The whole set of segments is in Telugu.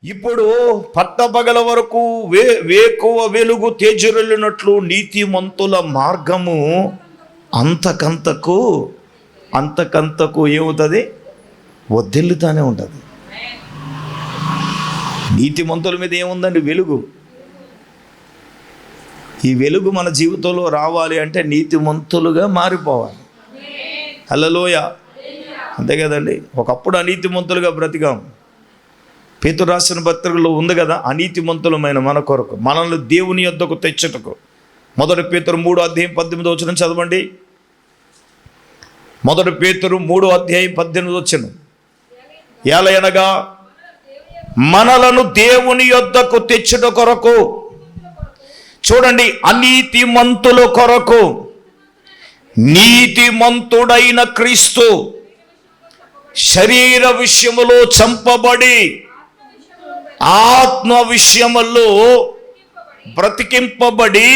ఇప్పుడు పట్టపగల వరకు వేకువ వెలుగు తేజరిల్లినట్లు నీతిమంతుల మార్గము అంతకంతకు ఏమవుతుంది? వర్ధిల్లుతానే ఉంటుంది. నీతిమంతుల మీద ఏముందండి? వెలుగు. ఈ వెలుగు మన జీవితంలో రావాలి అంటే నీతిమంతులుగా మారిపోవాలి. హల్లెలూయ. అంతే కదండి. ఒకప్పుడు అనీతిమంతులుగా బ్రతికాం. పేతురు రాసిన పత్రికలో ఉంది కదా, అనీతిమంతులమైన మన కొరకు మనల్ని దేవుని యొద్దకు తెచ్చుటకు. 1 పేతురు 3:18 చదవండి. 1 పేతురు 3:18 ఏలయనగా మనలను దేవుని యొద్దకు తెచ్చుట కొరకు, చూడండి, అనీతిమంతుల కొరకు నీతిమంతుడైన క్రీస్తు శరీర విషయములో చంపబడి ఆత్మ విషయములో బ్రతికింపబడి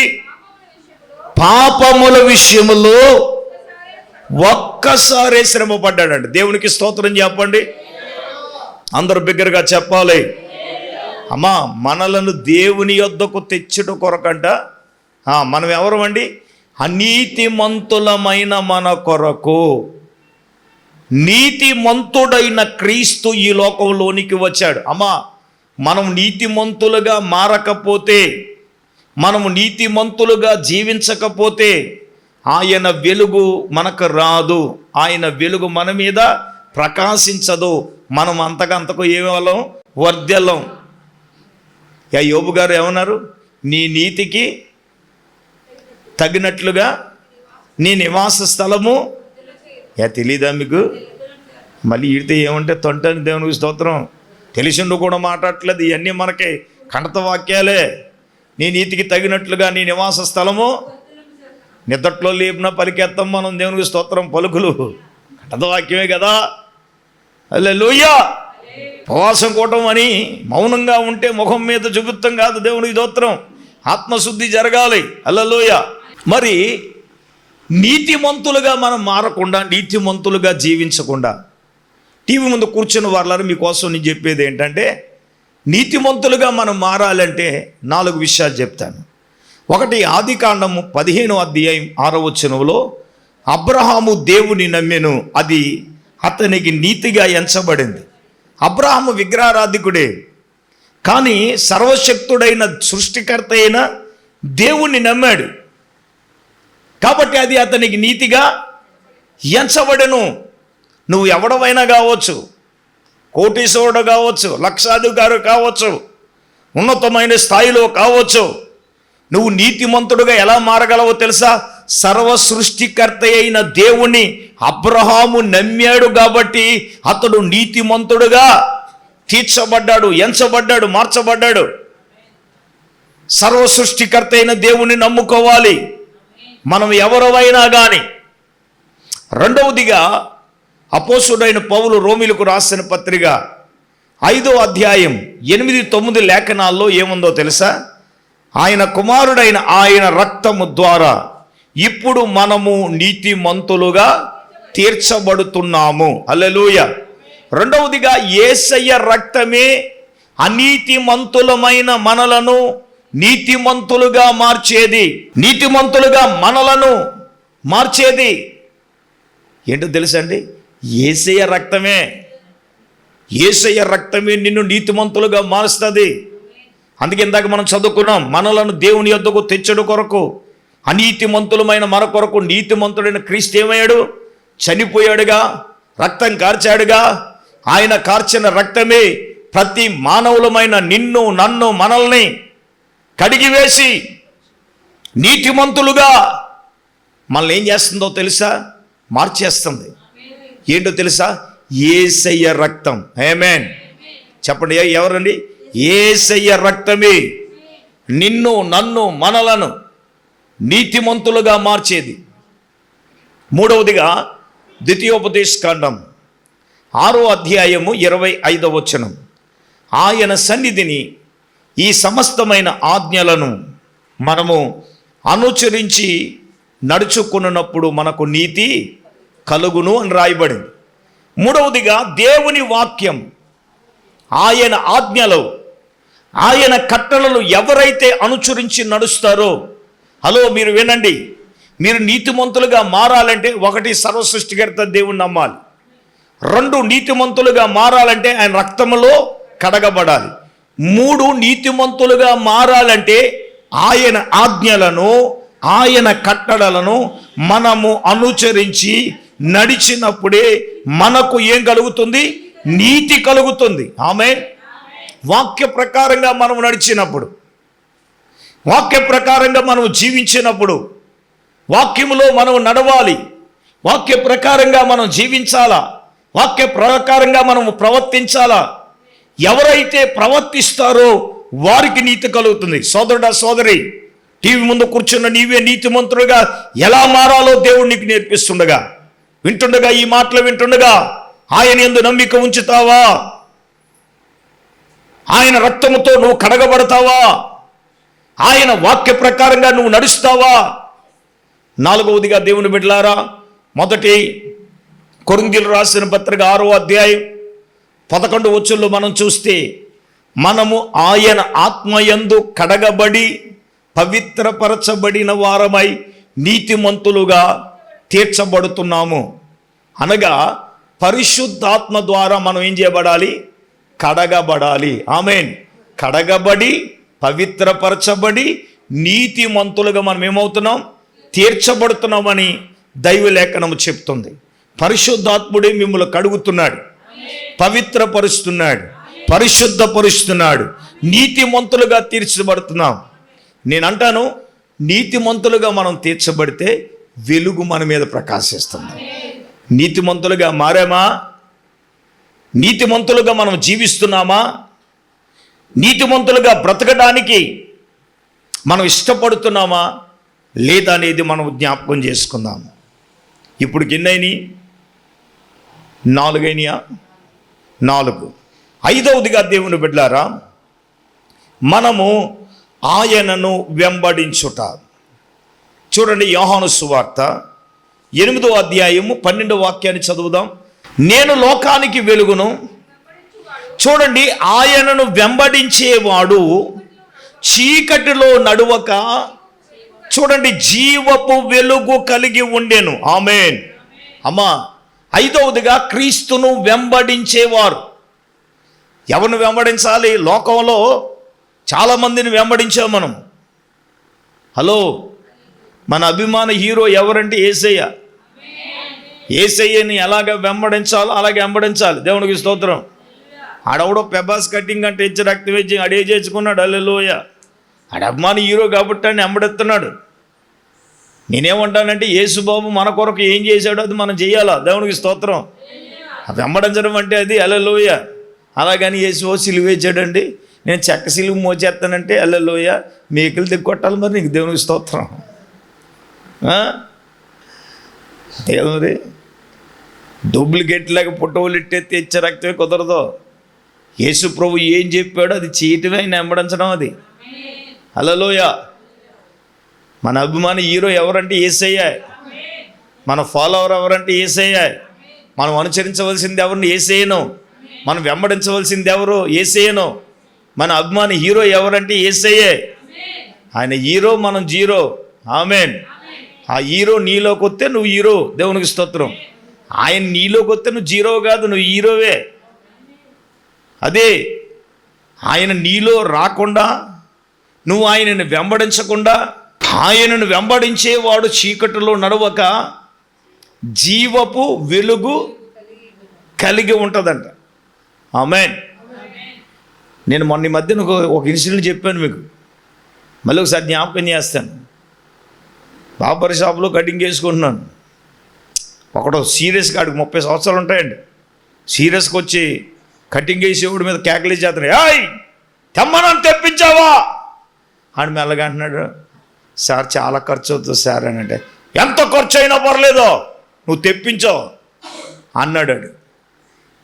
పాపముల విషయములో ఒక్కసారే శ్రమ పడ్డాడండి. దేవునికి స్తోత్రం చెప్పండి. అందరూ బిగ్గరగా చెప్పాలి. అమ్మా, మనలను దేవుని యొద్దకు తెచ్చుట కొరకంట. మనం ఎవరు అండి? అనీతిమంతులమైన మన కొరకు నీతిమంతుడైన క్రీస్తు ఈ లోకంలోనికి వచ్చాడు. అమ్మా, మనం నీతిమంతులుగా మారకపోతే, మనము నీతిమంతులుగా జీవించకపోతే ఆయన వెలుగు మనకు రాదు. ఆయన వెలుగు మన మీద ప్రకాశించదు. మనం అంతకంతకు ఏమలం? వర్ధలం. యోబు గారు ఏమన్నారు? నీ నీతికి తగినట్లుగా నీ నివాస స్థలము తెలీదా మీకు? మళ్ళీ ఈడితే ఏమంటే తొంటని దేవునికి స్తోత్రం. తెలిసిండు కూడా మాట్లాడట్లేదు. ఇవన్నీ మనకి కంటత వాక్యాలే. నీ నీతికి తగినట్లుగా నీ నివాస స్థలము, నిద్దట్లో లేపిన పలికెత్తాం మనం దేవునికి స్తోత్రం. పలుకులు కంటత వాక్యమే కదా. హల్లెలూయా. ఉపవాసం కూటం అని మౌనంగా ఉంటే ముఖం మీద చూపుతాం కాదు. దేవునికి స్తోత్రం. ఆత్మశుద్ధి జరగాలి. హల్లెలూయా. మరి నీతిమంతులుగా మనం మారకుండా, నీతిమంతులుగా జీవించకుండా, టీవీ ముందు కూర్చున్న వాళ్ళని మీకోసం నేను చెప్పేది ఏంటంటే, నీతిమంతులుగా మనం మారాలంటే 4 విషయాలు చెప్తాను. ఒకటి, ఆదికాండము 15:6 అబ్రహాము దేవుని నమ్మెను, అది అతనికి నీతిగా ఎంచబడింది. అబ్రహాము విగ్రహారాధికుడే, కానీ సర్వశక్తుడైన సృష్టికర్త అయిన దేవుణ్ణి నమ్మాడు కాబట్టి అది అతనికి నీతిగా ఎంచబడెను. నువ్వు ఎవడవైనా కావచ్చు, కోటీశ్వరుడు కావచ్చు, లక్షాధికారి కావచ్చు, ఉన్నతమైన స్థాయిలో కావచ్చు, నువ్వు నీతిమంతుడుగా ఎలా మారగలవో తెలుసా? సర్వ సృష్టికర్త అయిన దేవుని అబ్రహాము నమ్మాడు కాబట్టి అతడు నీతిమంతుడుగా తీర్చబడ్డాడు, ఎంచబడ్డాడు, మార్చబడ్డాడు. సర్వ సృష్టికర్త అయిన దేవుని నమ్ముకోవాలి మనం ఎవరైనా కానీ. రెండవదిగా, అపోస్తుడైన పౌలు రోమీయులకు రాసిన పత్రిక 5:8-9 లేఖనాల్లో ఏముందో తెలుసా? ఆయన కుమారుడైన ఆయన రక్తము ద్వారా ఇప్పుడు మనము నీతిమంతులుగా తీర్చబడుతున్నాము. హల్లెలూయా. రెండవదిగా, యేసయ్య రక్తమే అనీతిమంతులమైన మనలను నీతిమంతులుగా మార్చేది. నీతిమంతులుగా మనలను మార్చేది ఏంటో తెలుసా అండి? యేసయ్య రక్తమే. యేసయ్య రక్తమే నిన్ను నీతిమంతులుగా మారుస్తుంది. అందుకే ఇందాక మనం చదువుకున్నాం, మనలను దేవుని యొద్దకు తెచ్చడు కొరకు, అనీతిమంతులమైన మన కొరకు నీతిమంతుడైన క్రీస్తు ఏమయ్యాడు? చనిపోయాడుగా, రక్తం కార్చాడుగా. ఆయన కార్చిన రక్తమే ప్రతి మానవులమైన నిన్ను, నన్ను, మనల్ని కడిగివేసి నీతిమంతులుగా మనల్ని ఏం చేస్తుందో తెలుసా? మార్చేస్తుంది. ఏంటో తెలుసా? యేసయ్య రక్తం. ఆమేన్. చెప్పండి, ఎవరండి? యేసయ్య రక్తమే నిన్ను, నన్ను, మనలను నీతిమంతులుగా మార్చేది. మూడవదిగా, ద్వితీయోపదేశకాండం 6:25 ఆయన సన్నిధిని ఈ సమస్తమైన ఆజ్ఞలను మనము అనుసరించి నడుచుకున్నప్పుడు మనకు నీతి కలుగును అని రాయబడింది. మూడవదిగా, దేవుని వాక్యం ఆయన ఆజ్ఞలు, ఆయన కట్టడలు ఎవరైతే అనుసరించి నడుస్తారో, హలో మీరు వినండి, మీరు నీతిమంతులుగా మారాలంటే 1 సర్వసృష్టికర్త దేవుణ్ణి నమ్మాలి. 2 నీతిమంతులుగా మారాలంటే ఆయన రక్తములో కడగబడాలి. 3 నీతిమంతులుగా మారాలంటే ఆయన ఆజ్ఞలను, ఆయన కట్టడలను మనము అనుసరించి నడిచినప్పుడే మనకు ఏం కలుగుతుంది? నీతి కలుగుతుంది. ఆమేన్. వాక్య ప్రకారంగా మనం నడిచినప్పుడు, వాక్య ప్రకారంగా మనం జీవించినప్పుడు, వాక్యములో మనం నడవాలి, వాక్య ప్రకారంగా మనం జీవించాలా, వాక్య ప్రకారంగా మనం ప్రవర్తించాలా. ఎవరైతే ప్రవర్తిస్తారో వారికి నీతి కలుగుతుంది. సోదరుడా, సోదరి, టీవీ ముందు కూర్చున్న నీవే నీతిమంతుడుగా ఎలా మారాలో దేవుడు నీకు నేర్పిస్తుండగా, వింటుండగా, ఈ మాటలు వింటుండగా ఆయన యందు నమ్మిక ఉంచుతావా? ఆయన రక్తముతో నువ్వు కడగబడతావా? ఆయన వాక్య ప్రకారంగా నువ్వు నడుస్తావా? 4వదిగా దేవుని బిడ్డలారా, 1 కొరింథీయులకు రాసిన పత్రిక 6వ అధ్యాయం 11 వచనంలో మనం చూస్తే, మనము ఆయన ఆత్మయందు కడగబడి పవిత్రపరచబడిన వారమై నీతిమంతులుగా తీర్చబడుతున్నాము. అనగా పరిశుద్ధాత్మ ద్వారా మనం ఏం చేయబడాలి? కడగబడాలి. ఆమేన్. కడగబడి పవిత్రపరచబడి నీతిమంతులుగా మనం ఏమవుతున్నాం? తీర్చబడుతున్నామని దైవలేఖనము చెప్తుంది. పరిశుద్ధాత్ముడే మిమ్మల్ని కడుగుతున్నాడు, పవిత్రపరుస్తున్నాడు, పరిశుద్ధపరుస్తున్నాడు, నీతిమంతులుగా తీర్చబడుతున్నాం. నేను అంటాను, నీతిమంతులుగా మనం తీర్చబడితే వెలుగు మన మీద ప్రకాశిస్తుంది. నీతిమంతులుగా మారామా? నీతిమంతులుగా మనం జీవిస్తున్నామా? నీతిమంతులుగా బ్రతకడానికి మనం ఇష్టపడుతున్నామా లేదా అనేది మనం జ్ఞాపకం చేసుకుందాం. ఇప్పుడు ఎన్నైనాయి? 4 అయినాయా? 4. 5వదిగా దేవుని బిడ్డలారా, మనము ఆయనను వెంబడించుట. చూడండి, యోహాను సువార్త 8వ అధ్యాయము 12వ వాక్యాన్ని చదువుదాం. నేను లోకానికి వెలుగును. చూడండి, ఆయనను వెంబడించేవాడు చీకటిలో నడువక, చూడండి, జీవపు వెలుగు కలిగి ఉండెను. ఆమేన్. అమ్మా, 5వదిగా క్రీస్తును వెంబడించేవారు. ఎవరిని వెంబడించాలి? లోకంలో చాలామందిని వెంబడించాం మనం. హలో, మన అభిమాన హీరో ఎవరంటే యేసయ్య. యేసయ్యని ఎలాగ వెంబడించాలో అలాగే వెంబడించాలి. దేవునికి స్తోత్రం. ఆడవడో పెబాస్ కటింగ్ అంటే ఇచ్చి రక్తం ఇచ్చి అడే చేసుకున్నాడు. హల్లెలూయ. ఆడ అభిమాన హీరో కాబట్టి అని వెంబడిస్తున్నాడు. నేనేమంటానంటే, యేసుబాబు మన కొరకు ఏం చేశాడో అది మనం చేయాలా. దేవునికి స్తోత్రం. వెంబడించడం అంటే అది. హల్లెలూయ. అలాగని యేసు సిలువేచాడండి, నేను చెక్క సిలువు మోచేస్తానంటే హల్లెలూయ, మేకులు దిక్కొట్టాలి మరి నీకు. దేవునికి స్తోత్రం. దేవుడి డూప్లికేట్ లాగా పుట్టవులు ఇట్టెత్తి ఇచ్చే రక్తమే కుదరదు. యేసు ప్రభు ఏం చెప్పాడో అది చేయటమే ఆయన వెంబడించడం. అది హల్లెలూయ. మన అభిమాన హీరో ఎవరంటే యేసయ్య. మన ఫాలోవర్ ఎవరంటే యేసయ్య. మనం అనుసరించవలసింది ఎవరిని? యేసయ్యను. మనం వెంబడించవలసింది ఎవరు? యేసయ్యను. మన అభిమాన హీరో ఎవరంటే యేసయ్యే. ఆయన హీరో, మనం జీరో. ఆమేన్. ఆ హీరో నీలోకి వస్తే నువ్వు హీరో. దేవునికి స్తోత్రం. ఆయన నీలోకి వస్తే నువ్వు జీరో కాదు, నువ్వు హీరోవే. అదే ఆయన నీలో రాకుండా, నువ్వు ఆయనను వెంబడించకుండా, ఆయనను వెంబడించేవాడు చీకటిలో నడవక జీవపు వెలుగు కలిగి ఉంటుందంట. ఆమేన్. నేను మొన్న ఈ మధ్యన ఒక ఇన్సిడెంట్ చెప్పాను మీకు, మళ్ళీ ఒకసారి జ్ఞాపకం చేస్తాను. బాబర్ షాప్లో కటింగ్ చేసుకుంటున్నాను. ఒకడు సీరియస్గా, ఆడికి 30 సంవత్సరాలు ఉంటాయండి, సీరియస్గా వచ్చి కటింగ్ వేసేవాడి మీద కేకలు చేస్తున్నాడు. ఏయ్ తెమ్మనని తెప్పించావా? ఆడు మెల్లగా అంటున్నాడు, సార్ చాలా ఖర్చు అవుతుంది సార్ అని. అంటే ఎంత ఖర్చు అయినా పర్లేదో నువ్వు తెప్పించావు అన్నాడు.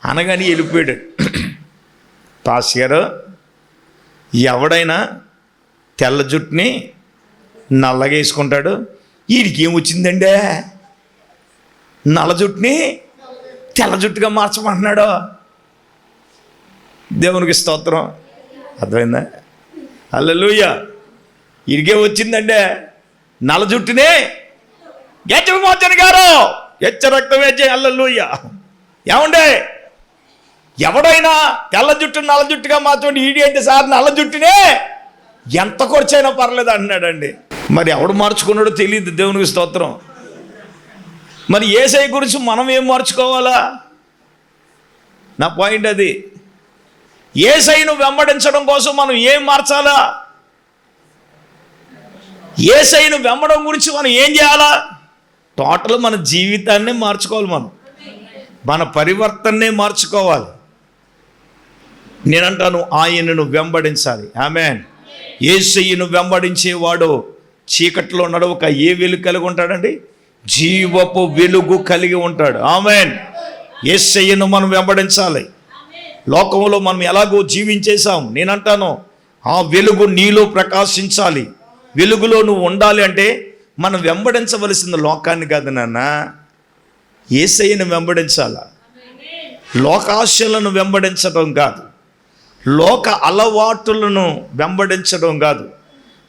అనగానే వెళ్ళిపోయాడు. పాస్ గారు, ఎవడైనా తెల్ల జుట్టుని నల్లగా వేసుకుంటాడు, వీడికి ఏమొచ్చిందండి నల్ల జుట్టుని తెల్ల జుట్టుగా మార్చమంటున్నాడు. దేవునికి స్తోత్రం. అర్థమైందా? హల్లెలూయా. ఇరిగే వచ్చిందంటే నల్ల జుట్టునే గెచ్చమోచన్ గారు ఎచ్చ రక్తం వేచే. హల్లెలూయా. ఏమండే, ఎవడైనా తెల్ల జుట్టు నల్ల జుట్టుగా మార్చండి, ఈడి అయితే సార్ నల్ల జుట్టునే ఎంత ఖర్చైనా పర్లేదు అంటున్నాడండి. మరి ఎవడు మార్చుకున్నాడో తెలియదు. దేవునికి స్తోత్రం. మరి యేసయ్య గురించి మనం ఏం మార్చుకోవాలా? నా పాయింట్ అది. యేసయ్యను వెంబడించడం కోసం మనం ఏం మార్చాలా? యేసయ్యను వెంబడం గురించి మనం ఏం చేయాలా? టోటల్ మన జీవితాన్నే మార్చుకోవాలి. మన పరివర్తననే మార్చుకోవాలి. నేనంటాను ఆయనను వెంబడించాలి. ఆమేన్. యేసయ్యను వెంబడించేవాడు చీకట్లో నడవక ఏ వెలుగు కలిగి ఉంటాడండి? జీవపు వెలుగు కలిగి ఉంటాడు. ఆమేన్. యేసయ్యను మనం వెంబడించాలి. లోకంలో మనం ఎలాగో జీవించేశాం. నేనంటాను ఆ వెలుగు నీలో ప్రకాశించాలి. వెలుగులో నువ్వు ఉండాలి అంటే మనం వెంబడించవలసిన లోకాన్ని కాదు నాన్న, యేసయ్యను వెంబడించాలా. లోకాశలను వెంబడించడం కాదు, లోక అలవాటులను వెంబడించడం కాదు.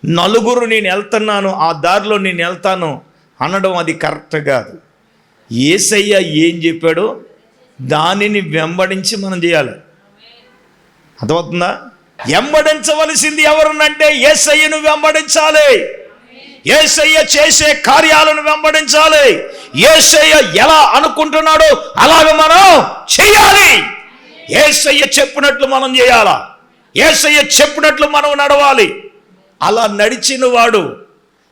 నలుగురు నేను వెళ్తున్నాను, ఆ దారిలో నేను వెళ్తాను అనడం అది కరెక్ట్ కాదు. యేసయ్య ఏం చెప్పాడో దానిని వెంబడించి మనం చేయాలి. అర్థమవుతుందా? వెంబడించవలసింది ఎవరునంటే యేసయ్యను వెంబడించాలి. యేసయ్య చేసే కార్యాలను వెంబడించాలి. యేసయ్య ఎలా అనుకుంటున్నాడో అలాగ మనం చేయాలి. యేసయ్య చెప్పినట్లు మనం చేయాలా. యేసయ్య చెప్పినట్లు మనం నడవాలి. అలా నడిచిన వాడు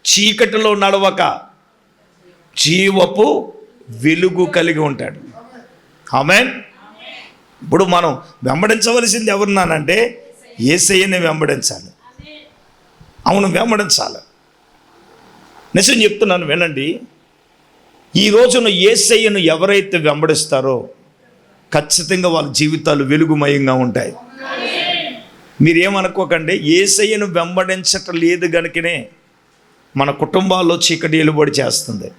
చీకటిలో నడవక జీవపు వెలుగు కలిగి ఉంటాడు. ఆమేన్. ఇప్పుడు మనం వెంబడించవలసింది ఎవరున్నానంటే యేసయ్యని వెంబడించాలి. అవును, వెంబడించాలి. నిజం చెప్తున్నాను, వినండి. ఈ రోజున యేసయ్యను ఎవరైతే వెంబడిస్తారో ఖచ్చితంగా వాళ్ళ జీవితాలు వెలుగుమయంగా ఉంటాయి. మీరేమనుకోకండి, యేసయ్యను వెంబడించటం లేదు గనుకనే మన కుటుంబాల్లో చీకటి ఏలుబడి చేస్తుంది,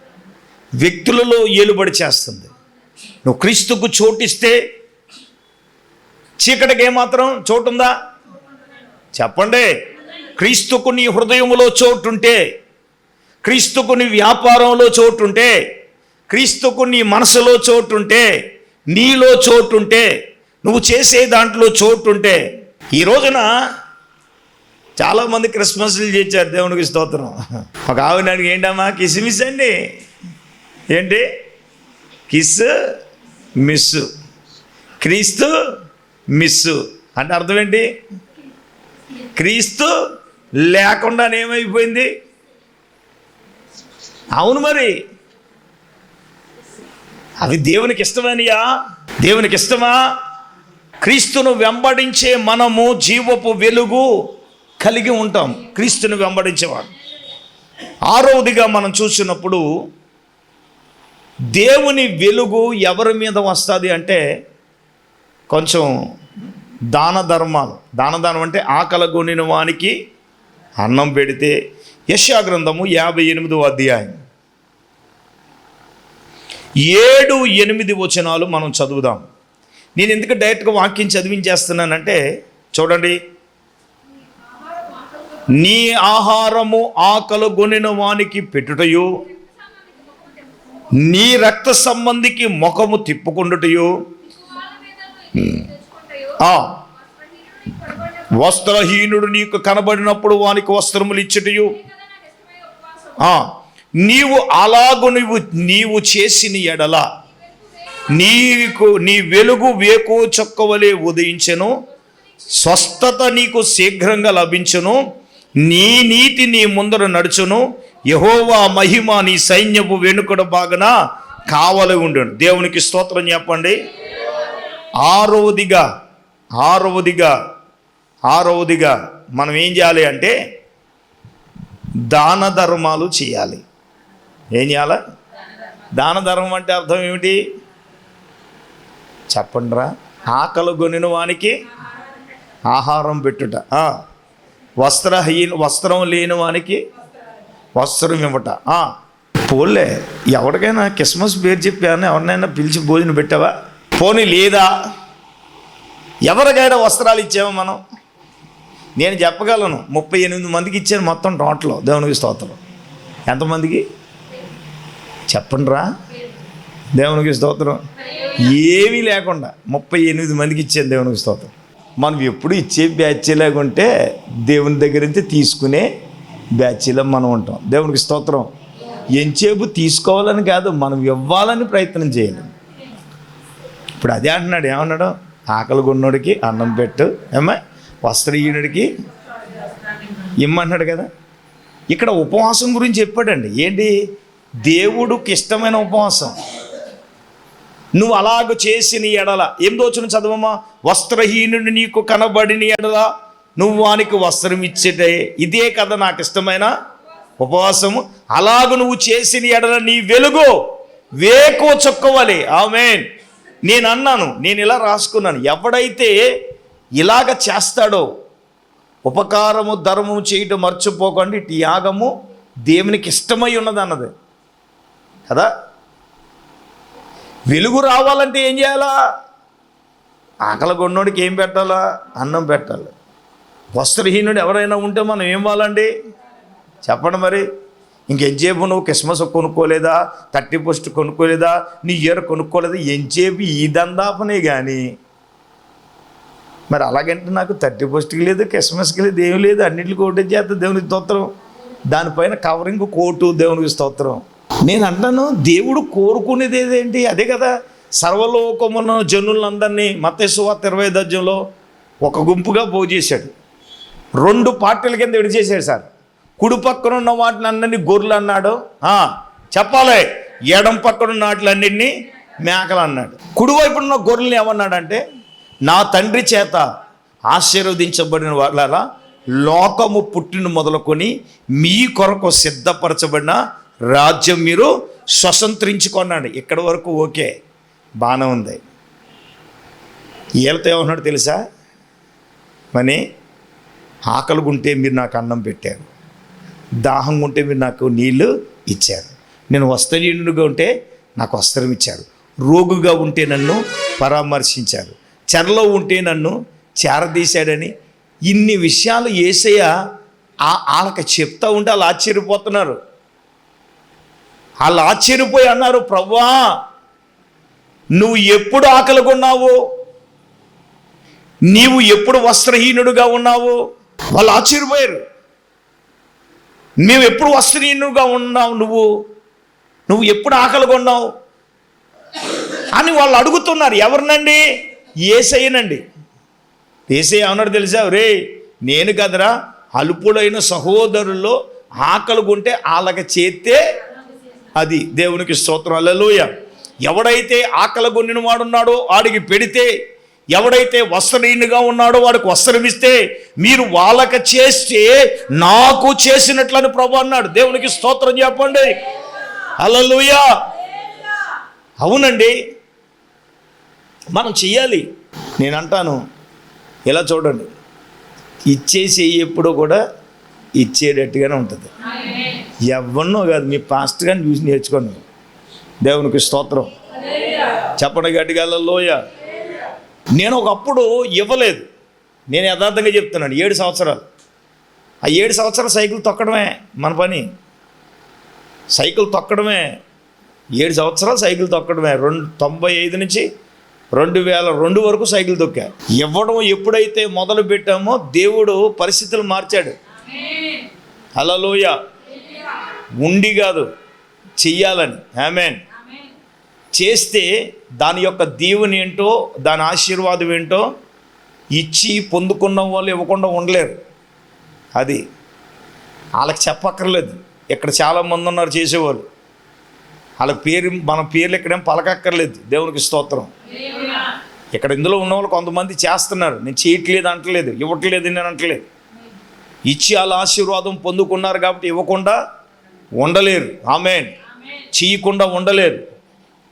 వ్యక్తులలో ఏలుబడి చేస్తుంది. నువ్వు క్రీస్తుకు చోటిస్తే చీకటికి ఏమాత్రం చోటుందా? చెప్పండి. క్రీస్తుకు నీ హృదయంలో చోటుంటే, క్రీస్తుకు నీ వ్యాపారంలో చోటుంటే, క్రీస్తుకు నీ మనసులో చోటుంటే, నీలో చోటుంటే, నువ్వు చేసే దాంట్లో చోటుంటే. ఈ రోజున చాలామంది క్రిస్మస్లు చేశారు. దేవునికి స్తోత్రం. ఒక ఆవిడ ఏంటమ్మా కిస్మిస్ అండి, ఏంటి కిస్ మిస్, క్రీస్తు మిస్సు అంటే అర్థం ఏంటి? క్రీస్తు లేకుండా ఏమైపోయింది? అవును, మరి అవి దేవునికి ఇష్టమనియా? దేవునికి ఇష్టమా? క్రీస్తును వెంబడించే మనము జీవపు వెలుగు కలిగి ఉంటాం, క్రీస్తును వెంబడించేవాడు. ఆరవదిగా మనం చూసినప్పుడు దేవుని వెలుగు ఎవరి మీద వస్తుంది అంటే కొంచెం దాన ధర్మాలు. దానం అంటే ఆకలిగొనిన వానికి అన్నం పెడితే. యెషయా గ్రంథము 58వ అధ్యాయం 7-8 వచనాలు మనం చదువుదాం. నేను ఎందుకు డైరెక్ట్గా వాక్యం చదివించేస్తున్నానంటే చూడండి. నీ ఆహారము ఆకలిగొనిన వానికి పెట్టుటయు, నీ రక్త సంబంధికి ముఖము తిప్పుకుండుటయు, వస్త్రహీనుడు నీకు కనబడినప్పుడు వానికి వస్త్రములు ఇచ్చుటయు, నీవు అలాగు నీవు చేసిన ఎడల నీ వెలుగు వేకు చొక్కవలే ఉదయించెను, స్వస్థత నీకు శీఘ్రంగా లభించును, నీ నీతి నీ ముందర నడుచును, యెహోవా మహిమ నీ సైన్యపు వెనుకడ భాగన కావలి ఉండును. దేవునికి స్తోత్రం చెప్పండి. ఆరవదిగా మనం ఏం చేయాలి అంటే దాన ధర్మాలు చేయాలి. ఏం చేయాలి? దాన ధర్మం అంటే అర్థం ఏమిటి చెప్పండిరా? ఆకలిగొనిన వానికి ఆహారం పెట్టుట, వస్త్రం లేని వానికి వస్త్రం ఇవ్వట. పోలే ఎవరికైనా క్రిస్మస్ పేరు చెప్పాను, ఎవరినైనా పిలిచి భోజనం పెట్టావా? పోనీ లేదా ఎవరికైనా వస్త్రాలు ఇచ్చామో మనం? నేను చెప్పగలను, 38 మందికి ఇచ్చాను మొత్తం టోటల్. దేవునికి స్తోత్రం. ఎంతమందికి చెప్పండి రా? దేవునికి స్తోత్రం. ఏమీ లేకుండా 38 మందికి ఇచ్చాను. దేవునికి స్తోత్రం. మనం ఎప్పుడు ఇచ్చే బ్యాచ్ లేకుంటే దేవుని దగ్గర నుంచి తీసుకునే బ్యాచ్లో మనం ఉంటాం. దేవునికి స్తోత్రం. ఎంచేపు తీసుకోవాలని కాదు, మనం ఇవ్వాలని ప్రయత్నం చేయాలి. ఇప్పుడు అదే అంటున్నాడు. ఏమన్నాడు? ఆకలి కొన్నోడికి అన్నం పెట్టు, ఏమా వస్త్రహీనుడికి ఇమ్మంటున్నాడు కదా. ఇక్కడ ఉపవాసం గురించి చెప్పాడండి. ఏంటి? దేవుడికి ఇష్టమైన ఉపవాసం. నువ్వు అలాగ చేసిన ఎడల, 8వ చదవమ్మా. వస్త్రహీనుడు నీకు కనబడిన ఎడల నువ్వు వానికి వస్త్రం ఇచ్చేటే, ఇదే కదా నాకు ఇష్టమైన ఉపవాసము. అలాగ నువ్వు చేసిన ఎడల నీ వెలుగు వేకువ చుక్కవాలి. ఆమేన్. నేను అన్నాను, నేను ఇలా రాసుకున్నాను, ఎవడైతే ఇలాగ చేస్తాడో, ఉపకారము ధర్మము చేయటం మర్చిపోకండి, ఇటు యాగము దేవునికి ఇష్టమై ఉన్నది అన్నది కదా. వెలుగు రావాలంటే ఏం చేయాలా? ఆకలి కొన్నోడికి ఏం పెట్టాలా? అన్నం పెట్టాలి. వస్త్రహీనుడు ఎవరైనా ఉంటే మనం ఏం ఇవ్వాలండి? చెప్పండి మరి. ఇంకెంచేపు నువ్వు క్రిస్మస్ కొనుక్కోలేదా, 31st కొనుక్కోలేదా, నీ ఇయర్ కొనుక్కోలేదా? ఎంచేపు ఈ దందాపనే కానీ. మరి అలాగంటే నాకు 31స్ట్కి లేదు, క్రిస్మస్కి లేదు, ఏం లేదు, అన్నింటికి ఒకటి చేస్తా. దేవునికి స్తోత్రం. దానిపైన కవరింగ్ కోటు. దేవునికి స్తోత్రం. నేను అంటాను, దేవుడు కోరుకునేది ఏదేంటి? అదే కదా. సర్వలోకమున జనులందరినీ మత్తయి సువార్త 25 ఒక గుంపుగా పోజేశాడు. 2 పార్టీల కింద విడిచేశాడు సార్. కుడి పక్కన ఉన్న వాటిని అన్నింటినీ గొర్రెలు అన్నాడు. చెప్పాలి. ఎడం పక్కన ఉన్న వాటిలన్నింటినీ మేకలు అన్నాడు. కుడివైపు ఉన్న గొర్రెల్ని ఏమన్నాడంటే, నా తండ్రి చేత ఆశీర్వదించబడిన వాళ్ళ లోకము పుట్టిన మొదలుకొని మీ కొరకు సిద్ధపరచబడిన రాజ్యం మీరు స్వతంత్రించుకున్నాడు. ఇక్కడి వరకు ఓకే, బాగానే ఉంది. వీళ్ళతో ఏమన్నాడు తెలుసా? మని ఆకలి ఉంటే మీరు నాకు అన్నం పెట్టారు, దాహం ఉంటే మీరు నాకు నీళ్ళు ఇచ్చారు, నేను వస్త్రహీనుడిగా ఉంటే నాకు వస్త్రం ఇచ్చారు, రోగుగా ఉంటే నన్ను పరామర్శించారు, చెరలో ఉంటే నన్ను చేరదీశాడని ఇన్ని విషయాలు యేసయ్య వాళ్ళకి చెప్తా ఉంటే వాళ్ళు ఆశ్చర్యపోతున్నారు. వాళ్ళు ఆశ్చర్యపోయి అన్నారు, ప్రభువా నువ్వు ఎప్పుడు ఆకలి కొన్నావు, నీవు ఎప్పుడు వస్త్రహీనుడుగా ఉన్నావు? వాళ్ళు ఆశ్చర్యపోయారు. మేము ఎప్పుడు వస్త్రహీనుడుగా ఉన్నావు, నువ్వు ఎప్పుడు ఆకలి కొన్నావు అని వాళ్ళు అడుగుతున్నారు. ఎవరినండి? యేసయ్యనండి. యేసయ్య అన్నాడు తెలుసా? రే నేను కదరా అల్పుడైన సహోదరుల్లో ఆకలి కొంటే వాళ్ళకి చేస్తే అది. దేవునికి స్తోత్రం. హల్లెలూయా. ఎవడైతే ఆకలి కొనిన వాడున్నాడో వాడికి పెడితే, ఎవడైతే వస్త్రహీనుగా ఉన్నాడో వాడికి వస్త్రం ఇస్తే, మీరు వాళ్ళకి చేస్తే నాకు చేసినట్లని ప్రభు అన్నాడు. దేవునికి స్తోత్రం చెప్పండి. హల్లెలూయా. అవునండి, మనం చెయ్యాలి. నేను అంటాను, ఇలా చూడండి, ఇచ్చేసి ఎప్పుడో కూడా ఇచ్చేటట్టుగానే ఉంటుంది. ఎవరినో కాదు, మీ పాస్టర్ గారిని చూసి నేర్చుకోండి. దేవునికి స్తోత్రం చెప్పండి గట్టిగా. హల్లెలూయా. నేను ఒకప్పుడు ఇవ్వలేదు. నేను యథార్థంగా చెప్తున్నాను. 7 సంవత్సరాలు, ఆ 7 సంవత్సరాలు సైకిల్ తొక్కడమే మన పని. సైకిల్ తొక్కడమే. 7 సంవత్సరాలు సైకిల్ తొక్కడమే. 95 నుంచి 2002 వరకు సైకిల్ తొక్కా. ఇవ్వడం ఎప్పుడైతే మొదలు పెట్టామో దేవుడు పరిస్థితులు మార్చాడు. హల్లెలూయా. ఉండి కాదు, చెయ్యాలని. ఆమేన్. చేస్తే దాని యొక్క దీవెన ఏంటో, దాని ఆశీర్వాదం ఏంటో ఇచ్చి పొందుకున్న వాళ్ళు ఇవ్వకుండా ఉండలేరు. అది వాళ్ళకి చెప్పక్కర్లేదు. ఇక్కడ చాలామంది ఉన్నారు చేసేవాళ్ళు, వాళ్ళ పేరు మన పేర్లు ఇక్కడేం పలకక్కర్లేదు. దేవునికి స్తోత్రం. ఇక్కడ ఇందులో ఉన్న వాళ్ళు కొంతమంది చేస్తున్నారు. నేను చేయట్లేదు అంటలేదు, ఇవ్వట్లేదు నేను అంటలేదు. ఇచ్చి వాళ్ళ ఆశీర్వాదం పొందుకున్నారు కాబట్టి ఇవ్వకుండా ఉండలేరు. ఆమేన్. చేయకుండా ఉండలేరు.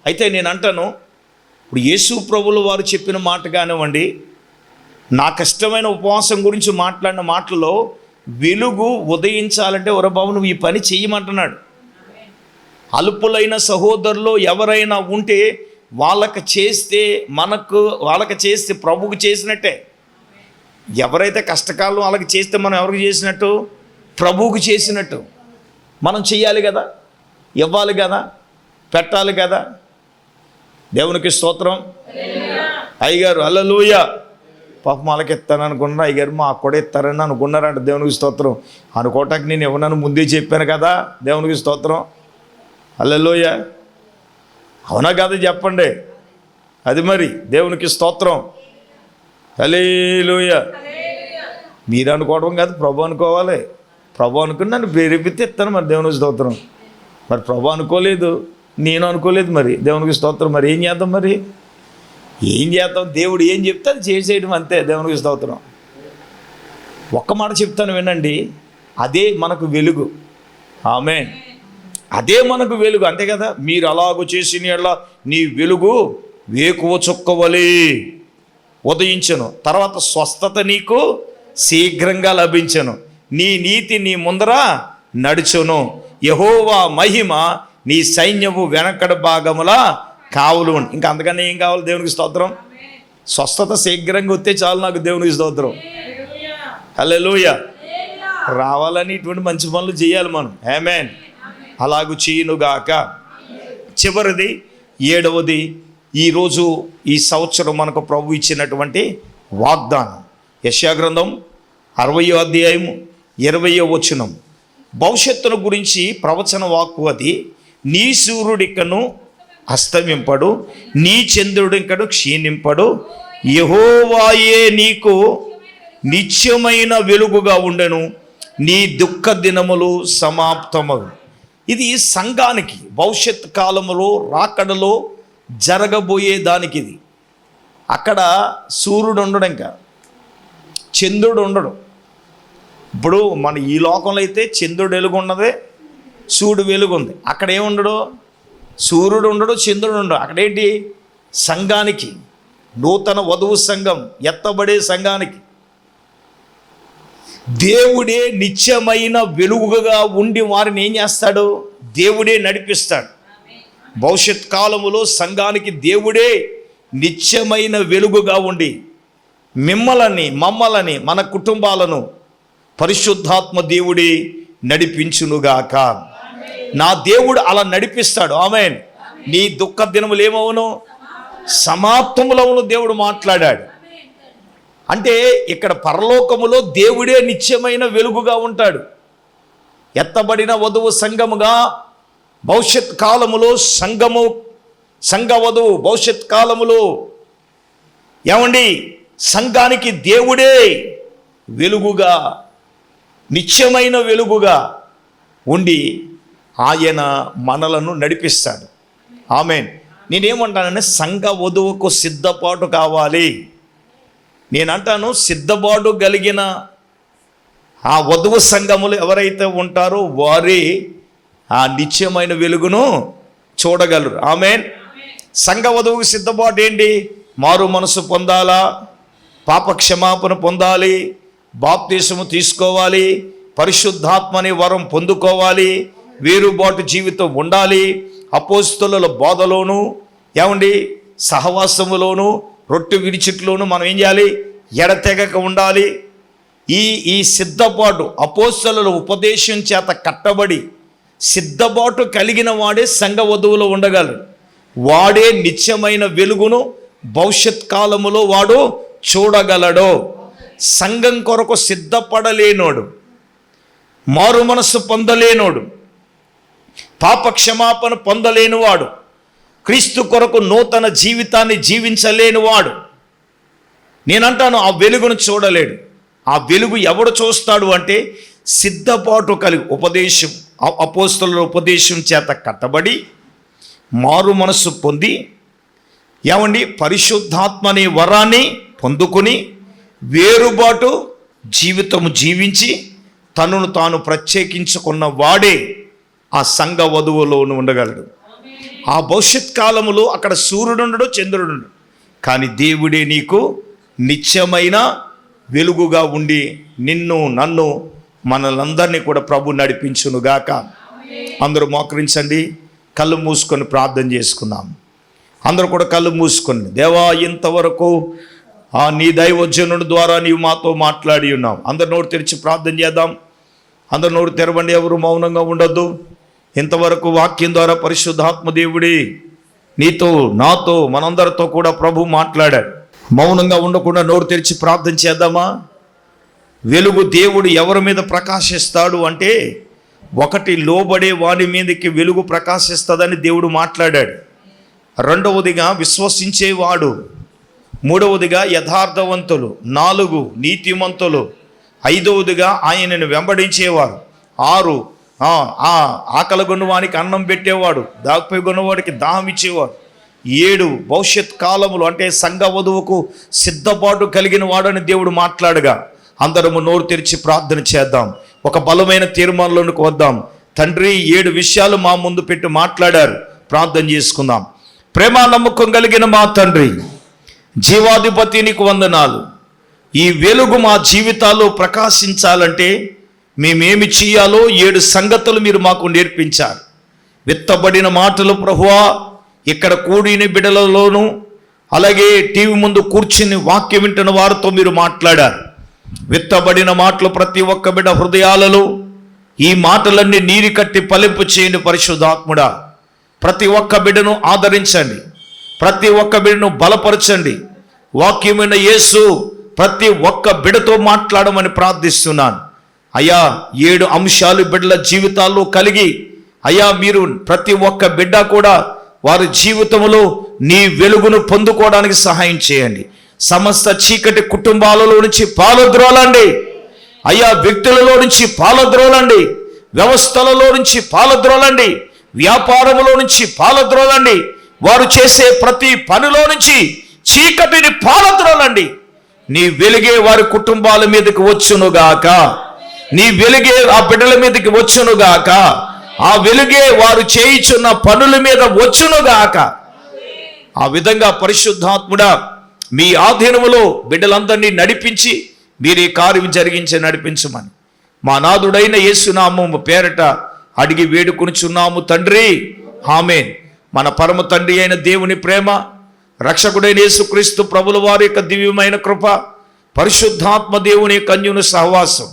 అయితే నేను అంటాను, ఇప్పుడు యేసు ప్రభువుల వారు చెప్పిన మాట కానివ్వండి, నాకు ఇష్టమైన ఉపవాసం గురించి మాట్లాడిన మాటల్లో వెలుగు ఉదయించాలంటే ఒరబాబు నువ్వు ఈ పని చెయ్యమంటున్నాడు. అల్పులైన సహోదరులు ఎవరైనా ఉంటే వాళ్ళకి చేస్తే వాళ్ళకి చేస్తే ప్రభువుకు చేసినట్టే. ఎవరైతే కష్టకాలం వాళ్ళకి చేస్తే మనం ఎవరికి చేసినట్టు? ప్రభువుకు చేసినట్టు. మనం చెయ్యాలి కదా, ఇవ్వాలి కదా, పెట్టాలి కదా. దేవునికి స్తోత్రం. అయ్యగారు హల్లెలూయా, పాపం వాళ్ళకి ఇస్తాను అనుకున్నారు, అయ్యగారు మాకు కూడా ఇస్తారని అనుకున్నారంట. దేవునికి స్తోత్రం. అనుకోవటానికి నేను ఇవ్వనని ముందే చెప్పాను కదా. దేవునికి స్తోత్రం. హల్లెలూయా, అవునా కదా చెప్పండి. అది మరి దేవునికి స్తోత్రం. హల్లెలూయా. మీరు అనుకోవడం కాదు, ప్రభు అనుకోవాలి. ప్రభు అనుకుని నన్ను ప్రేరేపితే ఇస్తాను. మరి దేవునికి స్తోత్రం. మరి ప్రభు అనుకోలేదు, నేను అనుకోలేదు. మరి దేవునికి స్తోత్రం. మరి ఏం చేద్దాం? మరి ఏం చేద్దాం? దేవుడు ఏం చెప్తే అది చేసేయడం అంతే. దేవునికి స్తోత్రం. ఒక్క మాట చెప్తాను వినండి, అదే మనకు వెలుగు. ఆమేన్. అదే మనకు వెలుగు, అంతే కదా. మీరు అలాగూ చేసిన యెడల నీ వెలుగు వేకువ చుక్కవలే ఉదయించను, తర్వాత స్వస్థత నీకు శీఘ్రంగా లభించను, నీ నీతి నీ ముందర నడుచును, యెహోవా మహిమ నీ సైన్యము వెనకడ భాగముల కావులు. ఇంకా అంతకన్నా ఏం కావాలి? దేవునికి స్తోత్రం. స్వస్థత శీఘ్రంగా వస్తే చాలు నాకు. దేవునికి స్తోత్రం. హల్లెలూయా. రావాలని ఇటువంటి మంచి పనులు చేయాలి మనం. ఆమేన్. అలాగూ చేయనుగాక. చివరిది, 7వది, ఈరోజు ఈ సంవత్సరం మనకు ప్రభు ఇచ్చినటువంటి వాగ్దానం. యెషయా గ్రంథం 60వ అధ్యాయము 20వ వచనం. భవిష్యత్తును గురించి ప్రవచన వాక్కు అది. నీ సూర్యుడికను అస్తమింపడు, నీ చంద్రుడికను క్షీణింపడు, యెహోవాయే నీకు నిత్యమైన వెలుగుగా ఉండెను, నీ దుఃఖ దినములు సమాప్తమగు. ఇది సంఘానికి భవిష్యత్ కాలంలో రాకడలో జరగబోయే దానికి ఇది. అక్కడ సూర్యుడు ఉండడు, ఇంకా చంద్రుడు ఉండడు. ఇప్పుడు మన ఈ లోకంలో అయితే చంద్రుడు వెలుగు ఉన్నదే, సూర్యుడు వెలుగు ఉంది. అక్కడ ఏముండడు? సూర్యుడు ఉండడు, చంద్రుడు ఉండడు. అక్కడేంటి? సంఘానికి, నూతన వధువు సంఘం, ఎత్తబడే సంఘానికి దేవుడే నిత్యమైన వెలుగుగా ఉండి వారిని ఏం చేస్తాడు? దేవుడే నడిపిస్తాడు. భవిష్యత్ కాలములో సంఘానికి దేవుడే నిత్యమైన వెలుగుగా ఉండి మమ్మల్ని మన కుటుంబాలను పరిశుద్ధాత్మ దేవుడే నడిపించునుగాక. నా దేవుడు అలా నడిపిస్తాడు. ఆమేన్. నీ దుఃఖ దినములు ఏమవును? సమాప్తములవును. దేవుడు మాట్లాడాడు. అంటే ఇక్కడ పరలోకములో దేవుడే నిత్యమైన వెలుగుగా ఉంటాడు. ఎత్తబడిన వధువు సంఘముగా భవిష్యత్ కాలములో సంఘ వధువు భవిష్యత్ కాలములో ఏమండి సంఘానికి దేవుడే వెలుగుగా, నిత్యమైన వెలుగుగా ఉండి ఆయన మనలను నడిపిస్తాడు. ఆమేన్. నేనేమంటానంటే సంఘ వధువుకు సిద్ధపాటు కావాలి. నేనంటాను సిద్ధపాటు కలిగిన ఆ వధువు సంఘములు ఎవరైతే ఉంటారో వారే ఆ నిత్యమైన వెలుగును చూడగలరు. ఆమేన్. సంఘ వధువుకు సిద్ధపాటు ఏంటి? మారు మనసు పొందాలా, పాప క్షమాపణ పొందాలి, బాప్తిసము తీసుకోవాలి, పరిశుద్ధాత్మ అనే వరం పొందుకోవాలి, వేరుబాటు జీవితం ఉండాలి, అపోస్తలుల బోధలోను ఏమండి సహవాసములోను రొట్టె విడిచిట్లోను మనం ఏం చేయాలి? ఎడతెగక ఉండాలి. ఈ సిద్ధపాటు అపోస్తలుల ఉపదేశం చేత కట్టబడి సిద్ధపాటు కలిగిన వాడే సంఘ వధువులో ఉండగలడు. వాడే నిత్యమైన వెలుగును భవిష్యత్ కాలములో వాడు చూడగలడు. సంఘం కొరకు సిద్ధపడలేనోడు, మారు మనస్సు పొందలేనోడు, పాప క్షమాపణ పొందలేనివాడు, క్రీస్తు కొరకు నూతన జీవితాన్ని జీవించలేనివాడు, నేనంటాను ఆ వెలుగును చూడలేడు. ఆ వెలుగు ఎవడు చూస్తాడు అంటే సిద్ధపాటు కలిగి ఉపదేశం, అపోస్తలుల ఉపదేశం చేత కట్టబడి మారు మనస్సు పొంది ఏమండి పరిశుద్ధాత్మ అనే వరాన్ని పొందుకొని వేరుబాటు జీవితము జీవించి తనను తాను ప్రత్యేకించుకున్న వాడే ఆ సంఘ వధువులోను ఉండగలడు. ఆ భవిష్యత్ కాలములో అక్కడ సూర్యుడు ఉండడు, చంద్రుడు ఉండడు, కానీ దేవుడే నీకు నిత్యమైన వెలుగుగా ఉండి నిన్ను నన్ను మనలందరినీ కూడా ప్రభు నడిపించునుగాక. అందరూ మోకరించండి, కళ్ళు మూసుకొని ప్రార్థన చేసుకుందాం. అందరూ కూడా కళ్ళు మూసుకొని, దేవా ఇంతవరకు నీ దైవజనుడి ద్వారా నీవు మాతో మాట్లాడి ఉన్నావు. అందరు నోరు తెరిచి ప్రార్థన చేద్దాం. అందరు నోరు తెరవండి, ఎవరు మౌనంగా ఉండొద్దు. ఇంతవరకు వాక్యం ద్వారా పరిశుద్ధాత్మ దేవుడి నీతో, నాతో, మనందరితో కూడా ప్రభు మాట్లాడాడు. మౌనంగా ఉండకుండా నోరు తెరిచి ప్రార్థన చేద్దామా? వెలుగు దేవుడు ఎవరి మీద ప్రకాశిస్తాడు అంటే, ఒకటి లోబడే వాని మీదకి వెలుగు ప్రకాశిస్తుందని దేవుడు మాట్లాడాడు. రెండవదిగా విశ్వసించేవాడు, మూడవదిగా యథార్థవంతులు, 4 నీతిమంతులు, 5వదిగా ఆయనను వెంబడించేవారు, 6 ఆకలిగొన్న వానికి అన్నం పెట్టేవాడు, దాగిపోయిగొన్నవాడికి దాహం ఇచ్చేవాడు, 7 భవిష్యత్ కాలములు అంటే సంఘ వధువుకు సిద్ధపాటు కలిగిన వాడని దేవుడు మాట్లాడగా, అందరము నోరు తెరిచి ప్రార్థన చేద్దాం. ఒక బలమైన తీర్మానంలోనికి వద్దాం. తండ్రి, 7 విషయాలు మా ముందు పెట్టి మాట్లాడారు. ప్రార్థన చేసుకుందాం. ప్రేమ నమ్మకం కలిగిన మా తండ్రి, జీవాధిపతి నీకు వందనాలు. ఈ వెలుగు మా జీవితాల్లో ప్రకాశించాలంటే మేమేమి చేయాలో 7 సంగతులు మీరు మాకు నేర్పించారు. విత్తబడిన మాటలు ప్రభువా ఇక్కడ కూడిన బిడలలోనూ, అలాగే టీవీ ముందు కూర్చుని వాక్యం వింటున్న వారితో మీరు మాట్లాడారు. విత్తబడిన మాటలు ప్రతి ఒక్క బిడ్డ హృదయాలలో ఈ మాటలన్నీ నీరు కట్టి ఫలింపు చేయండి పరిశుద్ధాత్ముడా. ప్రతి ఒక్క బిడ్డను ఆదరించండి, ప్రతి ఒక్క బిడ్డను బలపరచండి. వాక్యమైన యేసు ప్రతి ఒక్క బిడ్డతో మాట్లాడమని ప్రార్థిస్తున్నాను. అయ్యా 7 అంశాలు బిడ్డల జీవితాల్లో కలిగి, అయ్యా మీరు ప్రతి ఒక్క బిడ్డ కూడా వారి జీవితంలో నీ వెలుగును పొందుకోవడానికి సహాయం చేయండి. సమస్త చీకటి కుటుంబాలలో నుంచి పాలద్రోలండి అయ్యా, వ్యక్తులలో నుంచి పాలద్రోలండి, వ్యవస్థలలో నుంచి పాలద్రోలండి, వ్యాపారములో నుంచి పాలద్రోలండి. వారు చేసే ప్రతి పనిలో నుంచి చీకటిని పాలద్రోలండి. నీ వెలుగే వారి కుటుంబాల మీదకి వచ్చునుగాక, నీ వెలుగే ఆ బిడ్డల మీదకి వచ్చునుగాక, ఆ వెలుగే వారు చేయుచున్న పనుల మీద వచ్చునుగాక. ఆ విధంగా పరిశుద్ధాత్ముడా మీ ఆధీనములో బిడ్డలందరినీ నడిపించి మీరు ఈ కార్యం జరిగించి నడిపించమని మా నాథుడైన యేసునామము పేరట అడిగి వేడుకొనుచున్నాము తండ్రి, ఆమేన్. మన పరమ తండ్రి అయిన దేవుని ప్రేమ, రక్షకుడైన యేసుక్రీస్తు ప్రభుల వారి యొక్క దివ్యమైన కృప, పరిశుద్ధాత్మ దేవుని యొక్క అన్యోన్య సహవాసం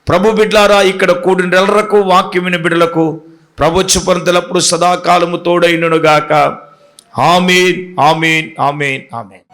ప్రభు బిడ్లారా ఇక్కడ కూడిన నెలరకు వాక్యమైన బిడ్డలకు ప్రభుత్వపరంతలప్పుడు సదాకాలము తోడైననుగాక. ఆమేన్, ఆమేన్, ఆమేన్, ఆమేన్.